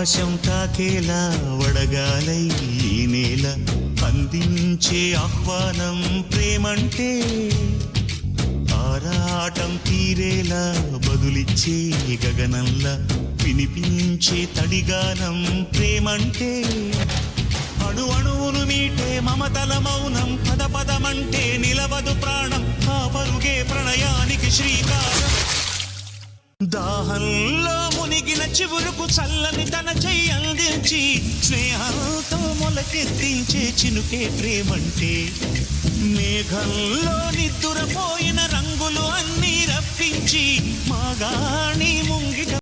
ఆకాశం తాకేలా వడగాలై ఈ నేల అందించే ఆహ్వానం ప్రేమంటే ఆరాటం తీరేలా బదులిచ్చే గగనంలా వినిపించే తడిగానం ప్రేమంటే అణు అణువును మీటే మమతల మౌనం పద పదమంటే నిలవదు ప్రాణం ఆ పరుగే ప్రణయానికి శ్రీకారం దాహంలో మునిగిన చివురుకు చల్లని తన చెయ్యి అందించి స్నేహంతో మొలకెత్తించే చినుకే ప్రేమంటే మేఘంలో నిద్దురపోయిన రంగులు అన్నీ రప్పించి మాగాణి ముంగిట